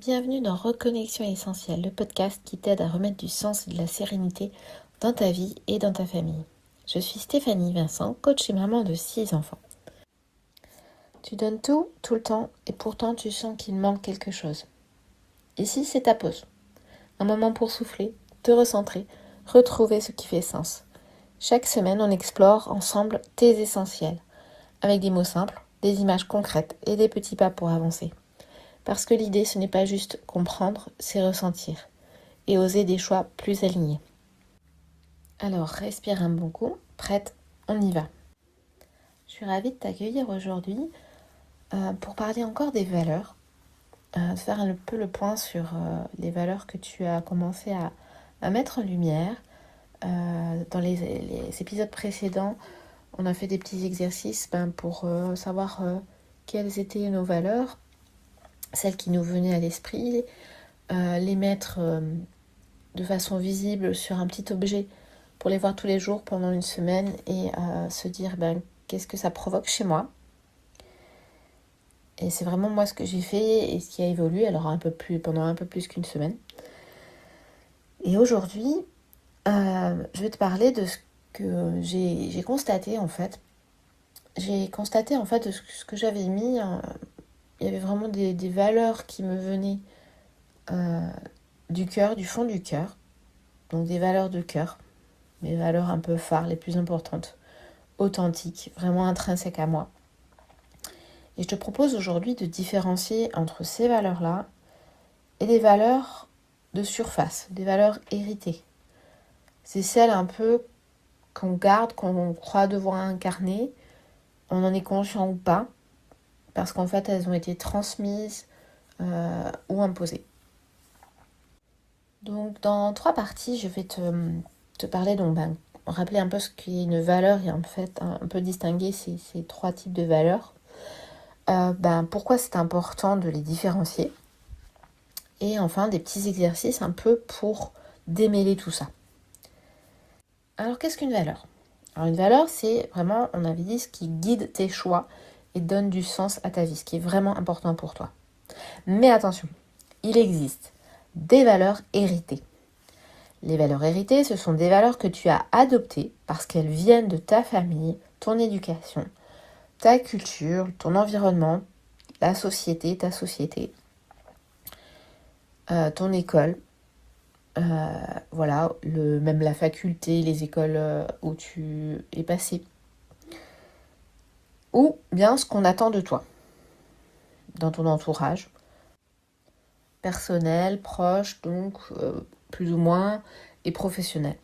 Bienvenue dans Reconnexion Essentielle, le podcast qui t'aide à remettre du sens et de la sérénité dans ta vie et dans ta famille. Je suis Stéphanie Vincent, coach et maman de 6 enfants. Tu donnes tout le temps, et pourtant tu sens qu'il manque quelque chose. Ici, c'est ta pause. Un moment pour souffler, te recentrer, retrouver ce qui fait sens. Chaque semaine, on explore ensemble tes essentiels, avec des mots simples, des images concrètes et des petits pas pour avancer. Parce que l'idée, ce n'est pas juste comprendre, c'est ressentir et oser des choix plus alignés. Alors, respire un bon coup, prête, on y va. Je suis ravie de t'accueillir aujourd'hui pour parler encore des valeurs, faire un peu le point sur les valeurs que tu as commencé à mettre en lumière. Dans les épisodes précédents, on a fait des petits exercices pour savoir quelles étaient nos valeurs, celles qui nous venaient à l'esprit, les mettre de façon visible sur un petit objet pour les voir tous les jours pendant une semaine et se dire qu'est-ce que ça provoque chez moi. Et c'est vraiment moi ce que j'ai fait et ce qui a évolué pendant un peu plus qu'une semaine. Et aujourd'hui, je vais te parler de ce que j'ai constaté en fait. J'ai constaté en fait de ce que j'avais mis. Il y avait vraiment des valeurs qui me venaient du cœur, du fond du cœur. Donc des valeurs de cœur, mes valeurs un peu phares, les plus importantes, authentiques, vraiment intrinsèques à moi. Et je te propose aujourd'hui de différencier entre ces valeurs-là et des valeurs de surface, des valeurs héritées. C'est celles un peu qu'on garde, qu'on croit devoir incarner, on en est conscient ou pas, parce qu'en fait elles ont été transmises ou imposées. Donc dans 3 parties, je vais te parler, rappeler un peu ce qu'est une valeur et en fait un peu distinguer ces 3 types de valeurs. Pourquoi c'est important de les différencier. Et enfin des petits exercices un peu pour démêler tout ça. Alors qu'est-ce qu'une valeur ? Alors une valeur, c'est vraiment, on avait dit, ce qui guide tes choix et donne du sens à ta vie, ce qui est vraiment important pour toi. Mais attention, il existe des valeurs héritées. Les valeurs héritées, ce sont des valeurs que tu as adoptées parce qu'elles viennent de ta famille, ton éducation, ta culture, ton environnement, la société, ta société, ton école, même la faculté, les écoles où tu es passé. Ou bien ce qu'on attend de toi, dans ton entourage, personnel, proche, donc plus ou moins, et professionnel.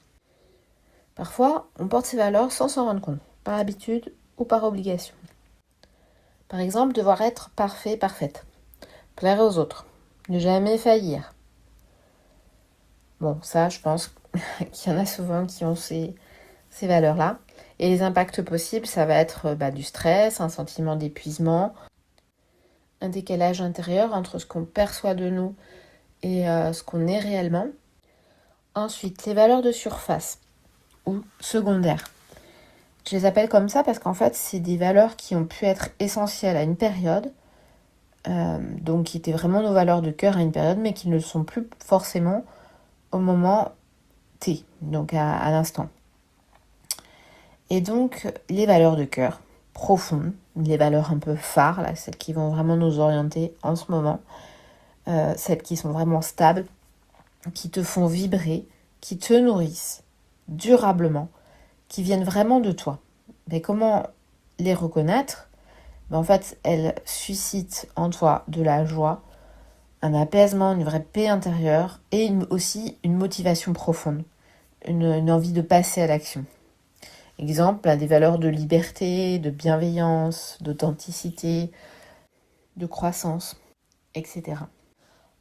Parfois, on porte ces valeurs sans s'en rendre compte, par habitude ou par obligation. Par exemple, devoir être parfait, parfaite, plaire aux autres, ne jamais faillir. Bon, ça, je pense qu'il y en a souvent qui ont ces valeurs-là. Et les impacts possibles, ça va être du stress, un sentiment d'épuisement, un décalage intérieur entre ce qu'on perçoit de nous et ce qu'on est réellement. Ensuite, les valeurs de surface ou secondaires. Je les appelle comme ça parce qu'en fait, c'est des valeurs qui ont pu être essentielles à une période, donc qui étaient vraiment nos valeurs de cœur à une période, mais qui ne le sont plus forcément au moment T, donc à l'instant. Et donc, les valeurs de cœur profondes, les valeurs un peu phares, là, celles qui vont vraiment nous orienter en ce moment, celles qui sont vraiment stables, qui te font vibrer, qui te nourrissent durablement, qui viennent vraiment de toi. Mais comment les reconnaître ? En fait, elles suscitent en toi de la joie, un apaisement, une vraie paix intérieure et aussi une motivation profonde, une envie de passer à l'action. Exemple, des valeurs de liberté, de bienveillance, d'authenticité, de croissance, etc.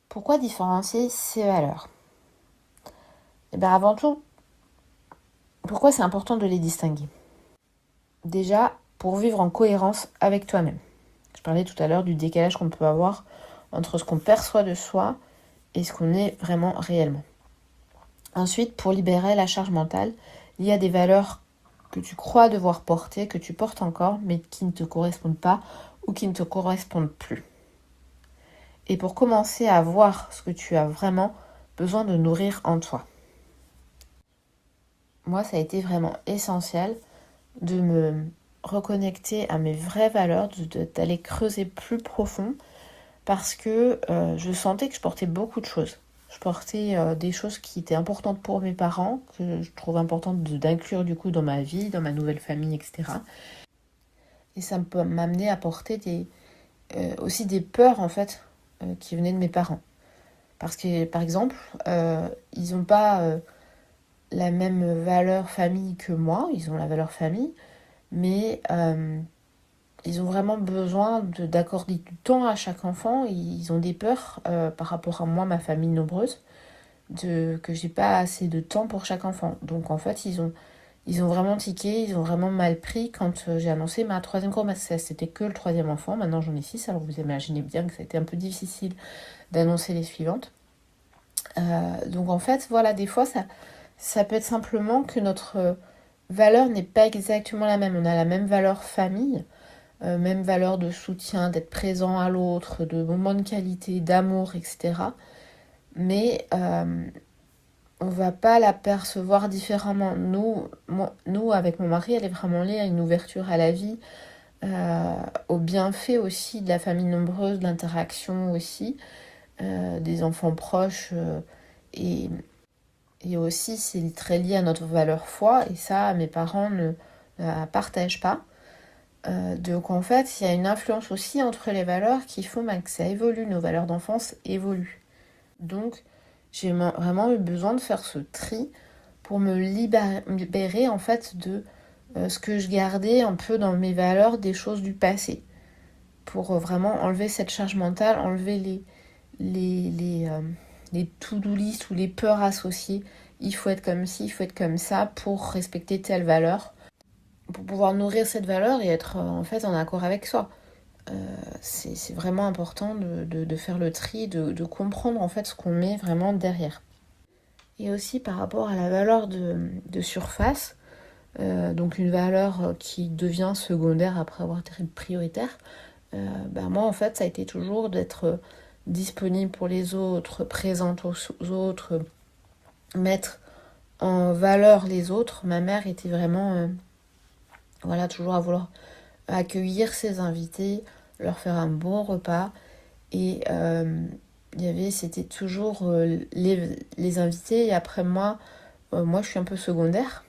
Pourquoi différencier ces valeurs ? Avant tout, pourquoi c'est important de les distinguer ? Déjà, pour vivre en cohérence avec toi-même. Je parlais tout à l'heure du décalage qu'on peut avoir entre ce qu'on perçoit de soi et ce qu'on est vraiment réellement. Ensuite, pour libérer la charge mentale, il y a des valeurs que tu crois devoir porter, que tu portes encore, mais qui ne te correspondent pas ou qui ne te correspondent plus. et pour commencer à voir ce que tu as vraiment besoin de nourrir en toi. Moi, ça a été vraiment essentiel de me reconnecter à mes vraies valeurs, d'aller creuser plus profond, parce que je sentais que je portais beaucoup de choses. Je portais des choses qui étaient importantes pour mes parents, que je trouve importantes d'inclure du coup dans ma vie, dans ma nouvelle famille, etc. Et ça peut m'amener à porter aussi des peurs en fait qui venaient de mes parents. Parce que par exemple, ils n'ont pas la même valeur famille que moi, ils ont la valeur famille, mais ils ont vraiment besoin d'accorder du temps à chaque enfant. Ils ont des peurs par rapport à moi, ma famille nombreuse, que j'ai pas assez de temps pour chaque enfant. Donc en fait, ils ont vraiment tiqué, ils ont vraiment mal pris quand j'ai annoncé ma troisième grossesse. C'était que le troisième enfant, maintenant j'en ai 6, alors vous imaginez bien que ça a été un peu difficile d'annoncer les suivantes. Donc en fait, voilà, des fois, ça peut être simplement que notre valeur n'est pas exactement la même. On a la même valeur famille, même valeur de soutien, d'être présent à l'autre, de moments de qualité, d'amour, etc. Mais on va pas la percevoir différemment. Nous, avec mon mari, elle est vraiment liée à une ouverture à la vie, au bienfait aussi de la famille nombreuse, de l'interaction aussi, des enfants proches. Et, et aussi, c'est très lié à notre valeur foi. Et ça, mes parents ne la partagent pas. Donc en fait, il y a une influence aussi entre les valeurs qui font que ça évolue, nos valeurs d'enfance évoluent. Donc j'ai vraiment eu besoin de faire ce tri pour me libérer en fait de ce que je gardais un peu dans mes valeurs des choses du passé. Pour vraiment enlever cette charge mentale, enlever les to-do list ou les peurs associées. Il faut être comme ci, il faut être comme ça pour respecter telle valeur, pour pouvoir nourrir cette valeur et être en fait en accord avec soi. C'est vraiment important de faire le tri, de comprendre en fait ce qu'on met vraiment derrière. Et aussi par rapport à la valeur de surface, donc une valeur qui devient secondaire après avoir été prioritaire, moi en fait ça a été toujours d'être disponible pour les autres, présente aux autres, mettre en valeur les autres. Ma mère était vraiment toujours à vouloir accueillir ses invités, leur faire un bon repas. Et c'était toujours les invités. Et après moi je suis un peu secondaire.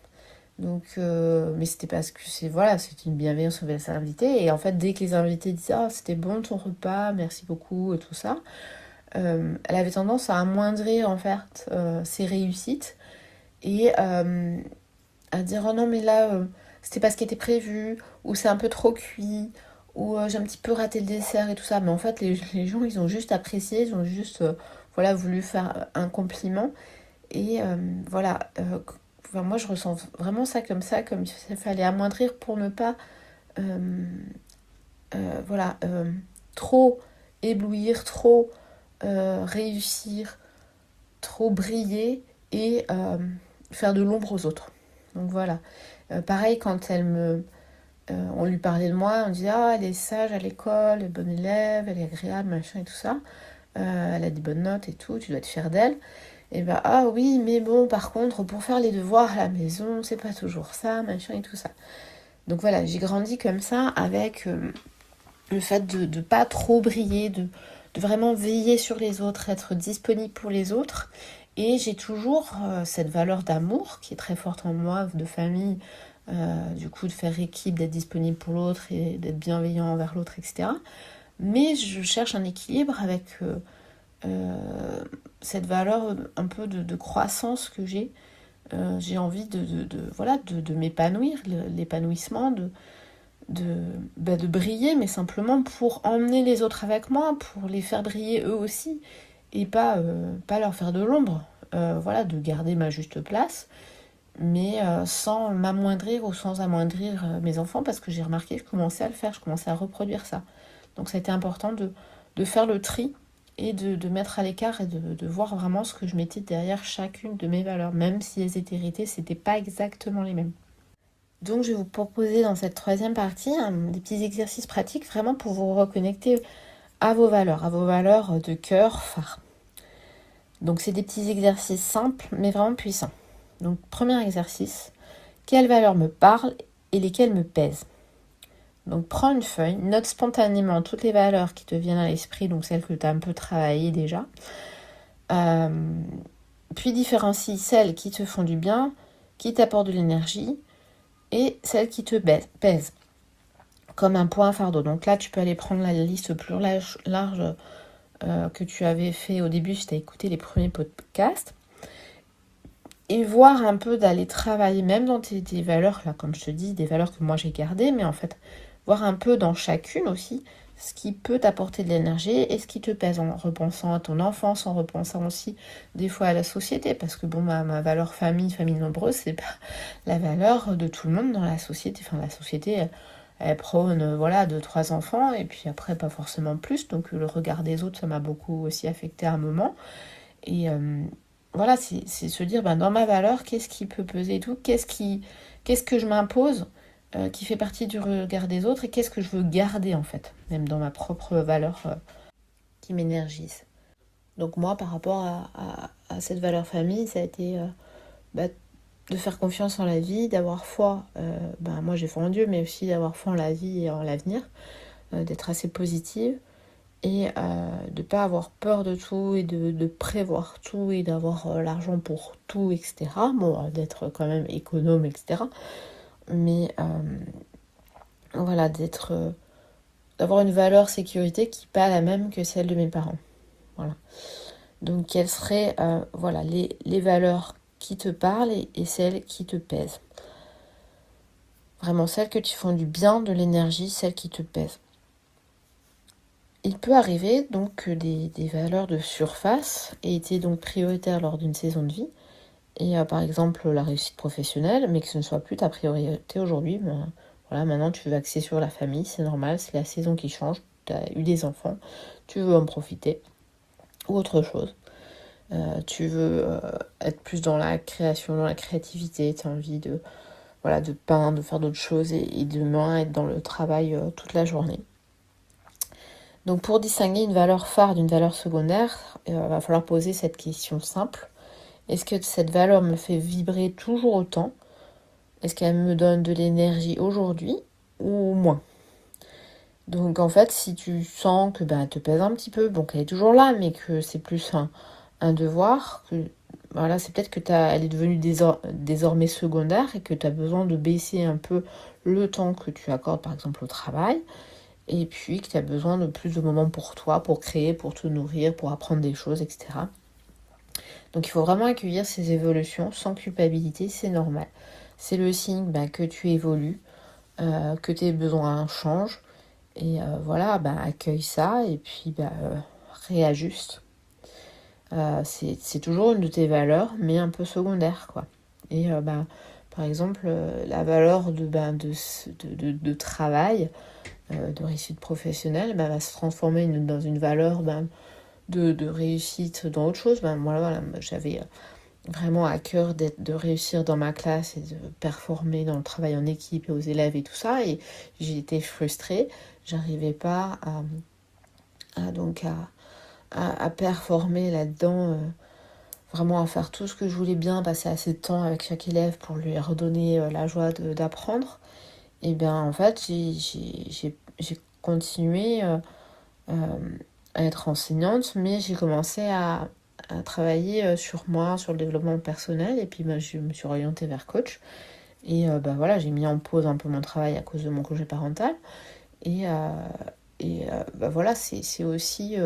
Donc, mais c'était parce que c'était une bienveillance envers les invités. Et en fait, dès que les invités disaient « Ah, c'était bon ton repas, merci beaucoup » et tout ça, elle avait tendance à amoindrir en fait ses réussites et à dire « Oh non, mais là, c'était pas ce qui était prévu » ou « C'est un peu trop cuit » ou j'ai un petit peu raté le dessert et tout ça. Mais en fait, les gens, ils ont juste apprécié, ils ont juste voulu faire un compliment. Et moi, je ressens vraiment ça, comme s'il fallait amoindrir pour ne pas trop éblouir, trop réussir, trop briller et faire de l'ombre aux autres. Donc voilà. Pareil, quand on lui parlait de moi, on disait « Ah, elle est sage à l'école, elle est bonne élève, elle est agréable, machin et tout ça. Elle a des bonnes notes et tout, tu dois être fière d'elle. » Et ah oui, mais bon, par contre, pour faire les devoirs à la maison, c'est pas toujours ça, machin et tout ça. Donc voilà, j'ai grandi comme ça avec le fait de pas trop briller, de vraiment veiller sur les autres, être disponible pour les autres. Et j'ai toujours cette valeur d'amour qui est très forte en moi, de famille, du coup de faire équipe, d'être disponible pour l'autre et d'être bienveillant envers l'autre, etc. Mais je cherche un équilibre avec cette valeur un peu de croissance que j'ai. J'ai envie de m'épanouir, l'épanouissement, de briller, mais simplement pour emmener les autres avec moi, pour les faire briller eux aussi, et pas leur faire de l'ombre. De garder ma juste place, mais sans m'amoindrir ou sans amoindrir mes enfants, parce que j'ai remarqué que je commençais à le faire, je commençais à reproduire ça. Donc ça a été important de faire le tri et de mettre à l'écart et de voir vraiment ce que je mettais derrière chacune de mes valeurs, même si elles étaient héritées, c'était pas exactement les mêmes. Donc je vais vous proposer dans cette troisième partie des petits exercices pratiques vraiment pour vous reconnecter à vos valeurs de cœur phare. Donc c'est des petits exercices simples mais vraiment puissants. Donc premier exercice, quelles valeurs me parlent et lesquelles me pèsent. Donc prends une feuille, note spontanément toutes les valeurs qui te viennent à l'esprit, donc celles que tu as un peu travaillées déjà. Puis différencie celles qui te font du bien, qui t'apportent de l'énergie, et celles qui te pèsent, comme un poids, un fardeau. Donc là, tu peux aller prendre la liste plus large que tu avais fait au début si tu as écouté les premiers podcasts, et voir un peu d'aller travailler même dans tes valeurs, là, comme je te dis, des valeurs que moi j'ai gardées, mais en fait, voir un peu dans chacune aussi ce qui peut t'apporter de l'énergie et ce qui te pèse, en repensant à ton enfance, en repensant aussi des fois à la société, parce que bon, ma valeur famille nombreuse, c'est pas la valeur de tout le monde dans la société. Enfin, la société, elle prône, voilà, 2-3 enfants, et puis après, pas forcément plus, donc le regard des autres, ça m'a beaucoup aussi affecté à un moment, et voilà, c'est se dire, dans ma valeur, qu'est-ce qui peut peser et tout, qu'est-ce que je m'impose, qui fait partie du regard des autres, et qu'est-ce que je veux garder en fait, même dans ma propre valeur qui m'énergise. Donc moi, par rapport à cette valeur famille, ça a été de faire confiance en la vie, d'avoir foi, moi j'ai foi en Dieu, mais aussi d'avoir foi en la vie et en l'avenir, d'être assez positive, et de ne pas avoir peur de tout, et de prévoir tout, et d'avoir l'argent pour tout, etc. Bon, d'être quand même économe, etc. Mais voilà, d'avoir une valeur sécurité qui n'est pas la même que celle de mes parents. Voilà. Donc quelles seraient les valeurs qui te parlent et celles qui te pèsent. Vraiment celles que tu font du bien, de l'énergie, celles qui te pèsent. Il peut arriver donc que des valeurs de surface aient été donc prioritaires lors d'une saison de vie, et par exemple la réussite professionnelle, mais que ce ne soit plus ta priorité aujourd'hui. Voilà, maintenant tu veux axer sur la famille, c'est normal, c'est la saison qui change, tu as eu des enfants, tu veux en profiter, ou autre chose. Tu veux être plus dans la création, dans la créativité, tu as envie de peindre, de faire d'autres choses, et de moins être dans le travail toute la journée. Donc pour distinguer une valeur phare d'une valeur secondaire, il va falloir poser cette question simple. Est-ce que cette valeur me fait vibrer toujours autant ? Est-ce qu'elle me donne de l'énergie aujourd'hui ou moins ? Donc en fait, si tu sens que elle te pèse un petit peu, qu'elle est toujours là, mais que c'est plus un devoir, que voilà, c'est peut-être que elle est devenue désormais secondaire, et que tu as besoin de baisser un peu le temps que tu accordes par exemple au travail, et puis que tu as besoin de plus de moments pour toi, pour créer, pour te nourrir, pour apprendre des choses, etc. Donc il faut vraiment accueillir ces évolutions sans culpabilité, c'est normal. C'est le signe que tu évolues, que tes besoins changent, et accueille ça, et puis réajuste. C'est toujours une de tes valeurs, mais un peu secondaire, quoi. Et par exemple, la valeur de travail, de réussite professionnelle, va se transformer dans une valeur de réussite dans autre chose. J'avais vraiment à cœur de réussir dans ma classe et de performer dans le travail en équipe et aux élèves et tout ça, et j'ai été frustrée. J'arrivais pas à performer là-dedans, vraiment à faire tout ce que je voulais bien, passer assez de temps avec chaque élève pour lui redonner la joie d'apprendre. Et bien en fait j'ai continué à être enseignante, mais j'ai commencé à travailler sur moi, sur le développement personnel, et puis je me suis orientée vers coach, et j'ai mis en pause un peu mon travail à cause de mon congé parental, et c'est aussi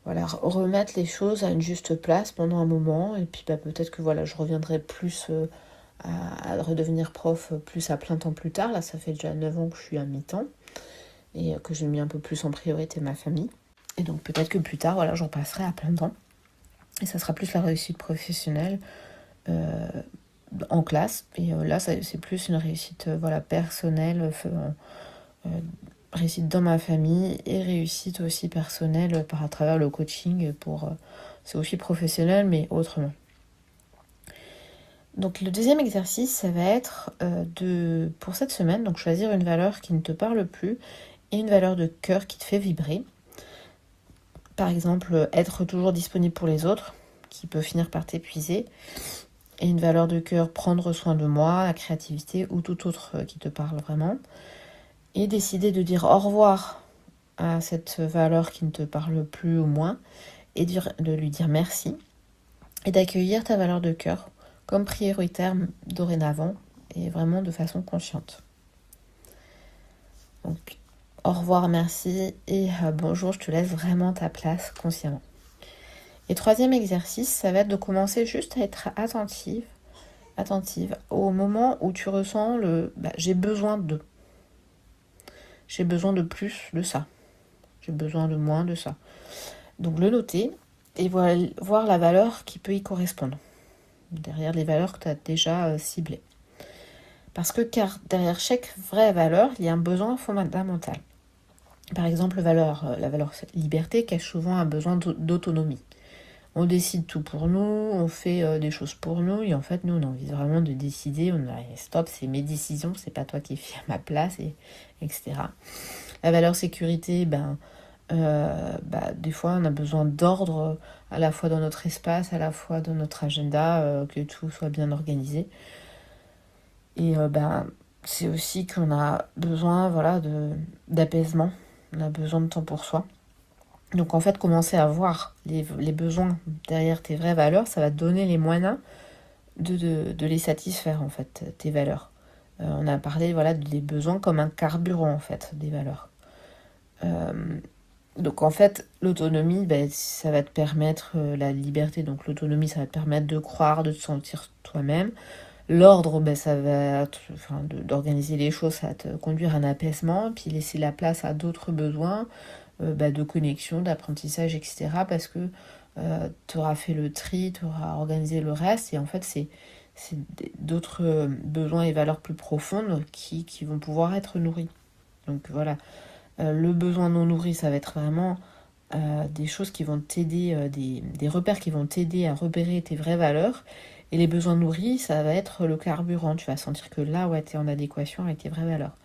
remettre les choses à une juste place pendant un moment, et puis peut-être que je reviendrai plus à redevenir prof plus à plein temps plus tard. Là ça fait déjà 9 ans que je suis à mi-temps, et que j'ai mis un peu plus en priorité ma famille, et donc peut-être que plus tard j'en passerai à plein temps, et ça sera plus la réussite professionnelle en classe, et là c'est plus une réussite personnelle, réussite dans ma famille, et réussite aussi personnelle à travers le coaching, c'est aussi professionnel mais autrement. Donc le deuxième exercice, ça va être pour cette semaine, donc choisir une valeur qui ne te parle plus et une valeur de cœur qui te fait vibrer. Par exemple, être toujours disponible pour les autres, qui peut finir par t'épuiser. Et une valeur de cœur, prendre soin de moi, la créativité ou tout autre qui te parle vraiment. Et décider de dire au revoir à cette valeur qui ne te parle plus ou moins et de lui dire merci. Et d'accueillir ta valeur de cœur comme prioritaire dorénavant et vraiment de façon consciente. Donc, au revoir, merci et bonjour, je te laisse vraiment ta place consciemment. Et troisième exercice, ça va être de commencer juste à être attentive au moment où tu ressens j'ai besoin de. J'ai besoin de plus de ça. J'ai besoin de moins de ça. Donc le noter et voir la valeur qui peut y correspondre. Derrière les valeurs que tu as déjà ciblées. Car derrière chaque vraie valeur, il y a un besoin fondamental. Par exemple, la valeur liberté cache souvent un besoin d'autonomie. On décide tout pour nous, on fait des choses pour nous, et en fait, nous, on a envie vraiment de décider. On a stop, c'est mes décisions, c'est pas toi qui fais à ma place, etc. La valeur sécurité, des fois, on a besoin d'ordre, à la fois dans notre espace, à la fois dans notre agenda, que tout soit bien organisé. Et c'est aussi qu'on a besoin d'apaisement, on a besoin de temps pour soi. Donc en fait, commencer à voir les besoins derrière tes vraies valeurs, ça va te donner les moyens de les satisfaire en fait, tes valeurs. On a parlé des besoins comme un carburant en fait, des valeurs. Donc en fait, l'autonomie, ça va te permettre la liberté. Donc l'autonomie, ça va te permettre de croire, de te sentir toi-même. L'ordre, ça va d'organiser les choses, ça va te conduire à un apaisement, puis laisser la place à d'autres besoins, de connexion, d'apprentissage, etc. Parce que tu auras fait le tri, tu auras organisé le reste, et en fait, c'est d'autres besoins et valeurs plus profondes qui vont pouvoir être nourris. Donc voilà, le besoin non nourri, ça va être vraiment des choses qui vont t'aider, des repères qui vont t'aider à repérer tes vraies valeurs. Et les besoins nourris, ça va être le carburant. Tu vas sentir que là, tu es en adéquation avec tes vraies valeurs.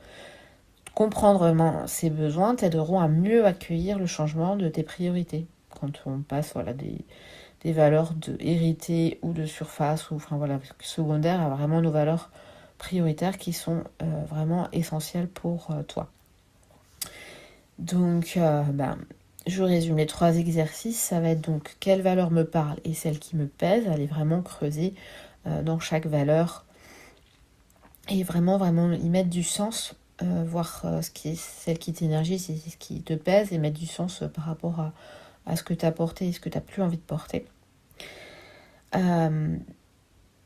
Comprendre vraiment ces besoins t'aideront à mieux accueillir le changement de tes priorités. Quand on passe des valeurs héritées ou de surface ou secondaires à vraiment nos valeurs prioritaires qui sont vraiment essentielles pour toi. Donc, je résume les 3 exercices. Ça va être donc quelle valeur me parle et celle qui me pèse. Aller vraiment creuser dans chaque valeur et vraiment y mettre du sens. Voir celle qui t'énergise, c'est ce qui te pèse et mettre du sens par rapport à ce que tu as porté et ce que tu n'as plus envie de porter.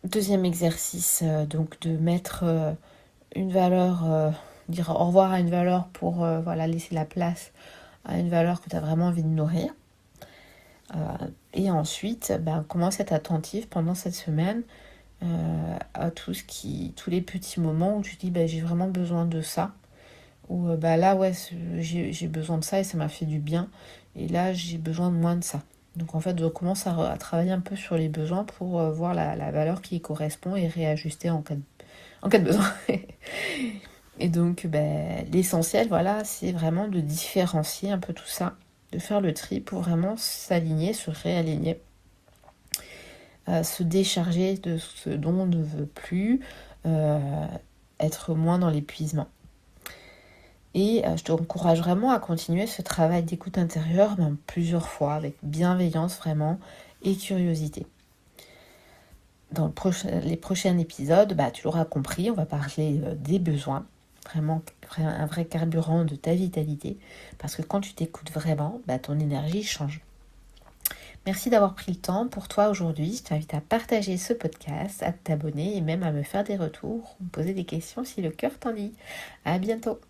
Deuxième exercice, donc de mettre une valeur, dire au revoir à une valeur pour laisser la place à une valeur que tu as vraiment envie de nourrir. Et ensuite, commence à être attentif pendant cette semaine à tous les petits moments où tu dis j'ai vraiment besoin de ça, ou j'ai besoin de ça et ça m'a fait du bien, et là j'ai besoin de moins de ça. Donc en fait, je commence à travailler un peu sur les besoins pour voir la valeur qui y correspond et réajuster en cas de besoin. Et donc l'essentiel, c'est vraiment de différencier un peu tout ça, de faire le tri pour vraiment s'aligner, se réaligner, se décharger de ce dont on ne veut plus, être moins dans l'épuisement. Et je t'encourage vraiment à continuer ce travail d'écoute intérieure, même plusieurs fois, avec bienveillance vraiment et curiosité. Dans les prochains épisodes, tu l'auras compris, on va parler des besoins, vraiment un vrai carburant de ta vitalité, parce que quand tu t'écoutes vraiment, ton énergie change. Merci d'avoir pris le temps pour toi aujourd'hui. Je t'invite à partager ce podcast, à t'abonner et même à me faire des retours, me poser des questions si le cœur t'en dit. À bientôt.